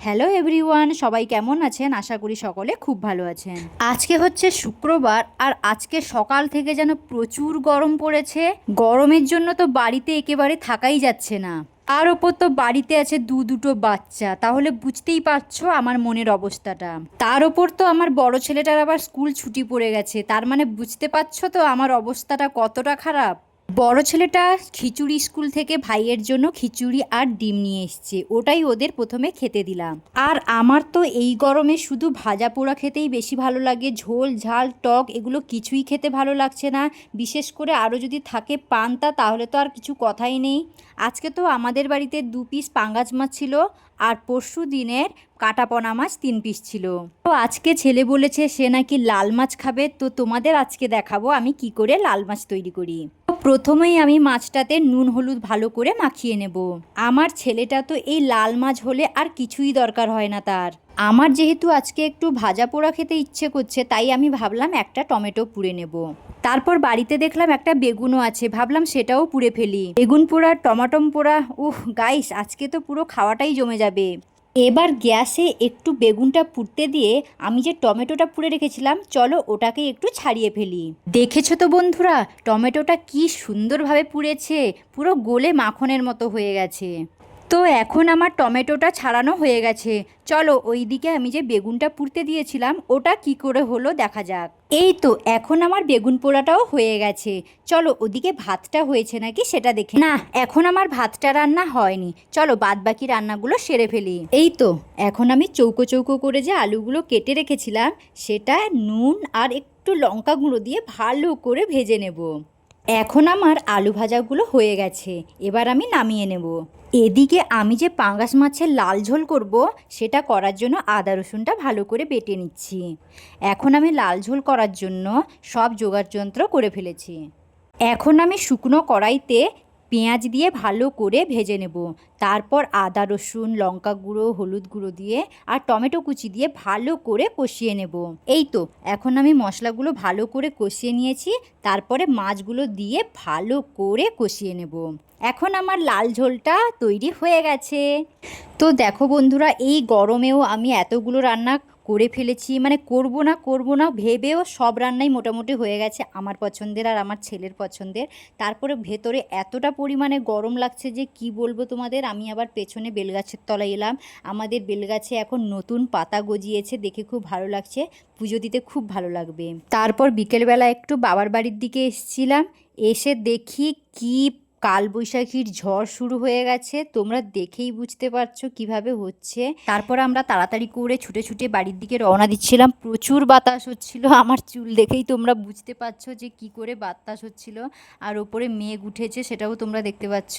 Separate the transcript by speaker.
Speaker 1: Hello everyone, সবাই কেমন আছেন? আশা করি সকলে খুব ভালো আছেন। আজকে হচ্ছে শুক্রবার, আর আজকে সকাল থেকে যেন প্রচুর গরম পড়েছে। গরমের জন্য তো বাড়িতে একেবারে থাকাই যাচ্ছে না। তার ওপর তো বাড়িতে আছে দুটো বাচ্চা, তাহলে বুঝতেই পারছো আমার মনের অবস্থাটা। তার ওপর তো আমার বড় ছেলেটার আবার স্কুল ছুটি পড়ে গেছে, তার মানে বুঝতে পারছো তো আমার অবস্থাটা কতটা খারাপ। বড় ছেলেটা খিচুড়ি স্কুল থেকে ভাইয়ের জন্য খিচুড়ি আর ডিম নিয়ে এসছে, ওটাই ওদের প্রথমে খেতে দিলাম। আর আমার তো এই গরমে শুধু ভাজা পোড়া খেতেই বেশি ভালো লাগে, ঝোল ঝাল টক এগুলো কিছুই খেতে ভালো লাগছে না। বিশেষ করে আরও যদি থাকে পান্তা, তাহলে তো আর কিছু কথাই নেই। আজকে তো আমাদের বাড়িতে 2 পিস পাঙ্গাস মাছ ছিল, আর পরশু দিনের কাটাপোনা মাছ 3 পিস ছিল। তো আজকে ছেলে বলেছে সে নাকি লাল মাছ খাবে, তো তোমাদের আজকে দেখাবো আমি কি করে লাল মাছ তৈরি করি। তো প্রথমেই আমি মাছটাতে নুন হলুদ ভালো করে মাখিয়ে নেব। আমার ছেলেটা তো এই লাল মাছ হলে আর কিছুই দরকার হয় না তার। আমার যেহেতু আজকে একটু ভাজা পোড়া খেতে ইচ্ছে করছে, তাই আমি ভাবলাম একটা টমেটো পুড়ে নেব। তারপর বাড়িতে দেখলাম একটা বেগুনও আছে, ভাবলাম সেটাও পুড়ে ফেলি। বেগুন পোড়া টমাটম পোড়া, গাইস আজকে তো পুরো খাওয়াটাই জমে যাবে। এবার গ্যাসে একটু বেগুনটা পুড়তে দিয়ে আমি যে টমেটোটা পুড়ে রেখেছিলাম, চলো ওটাকে একটু ছাড়িয়ে ফেলি। দেখেছো তো বন্ধুরা, টমেটোটা কি সুন্দরভাবে পুড়েছে, পুরো গলে মাখনের মতো হয়ে গেছে। তো এখন আমার টমেটোটা ছাড়ানো হয়ে গেছে, চলো ওইদিকে আমি যে বেগুনটা পুড়তে দিয়েছিলাম ওটা কি করে হলো দেখা যাক। এই তো এখন আমার বেগুন পোড়াটাও হয়ে গেছে, চলো ওদিকে ভাতটা হয়েছে নাকি সেটা দেখে। না, এখন আমার ভাতটা রান্না হয়নি, চলো বাদবাকি রান্নাগুলো সেরে ফেলি। এই তো এখন আমি চৌকো চৌকো করে যে আলুগুলো কেটে রেখেছিলাম, সেটা নুন আর একটু লঙ্কা গুঁড়ো দিয়ে ভালো করে ভেজে নেব। এখন আমার আলু ভাজাগুলো হয়ে গেছে, এবার আমি নামিয়ে নেব। এদিকে আমি যে পাঙ্গাস মাছের লাল ঝোল করব, সেটা করার জন্য আদা রসুনটা ভালো করে বেটে নিচ্ছি। এখন আমি লাল ঝোল করার জন্য সব যোগাড়যন্ত্র করে ফেলেছি। এখন আমি শুকনো কড়াইতে পেঁয়াজ দিয়ে ভালো করে ভেজে নেব। তারপর আদা রসুন লঙ্কা গুঁড়ো হলুদ গুঁড়ো দিয়ে আর টমেটো কুচি দিয়ে ভালো করে কষিয়ে নেব। এই তো এখন আমি মশলাগুলো ভালো করে কষিয়ে নিয়েছি, তারপরে মাছগুলো দিয়ে ভালো করে কষিয়ে নেব। এখন আমার লাল ঝোলটা তৈরি হয়ে গেছে। তো দেখো বন্ধুরা, এই গরমেও আমি এতগুলো রান্না করে ফেলেছি, মানে করব না ভেবেও সব রান্নাই মোটামুটি হয়ে গেছে আমার পছন্দের আর আমার ছেলের পছন্দের। তারপরে ভেতরে এতটা পরিমাণে গরম লাগছে যে কি বলবো তোমাদের। আমি আবার পেছনে বেলগাছের তলায় এলাম, আমাদের বেলগাছে এখন নতুন পাতা গজিয়েছে, দেখে খুব ভালো লাগছে, পুজো দিতে খুব ভালো লাগবে। তারপর বিকেলবেলা একটু বাবার বাড়ির দিকে এসেছিলাম, এসে দেখি কি কালবৈশাখীর ঝড় শুরু হয়ে গেছে, তোমরা দেখেই বুঝতে পারছো কিভাবে হচ্ছে। তারপর আমরা তাড়াতাড়ি করে ছুটে ছুটে বাড়ির দিকে রওনা দিচ্ছিলাম, প্রচুর বাতাস হচ্ছিল, আমার চুল দেখেই তোমরা বুঝতে পারছো যে কি করে বাতাস হচ্ছিল। আর ওপরে মেঘ উঠেছে, সেটাও তোমরা দেখতে পাচ্ছ।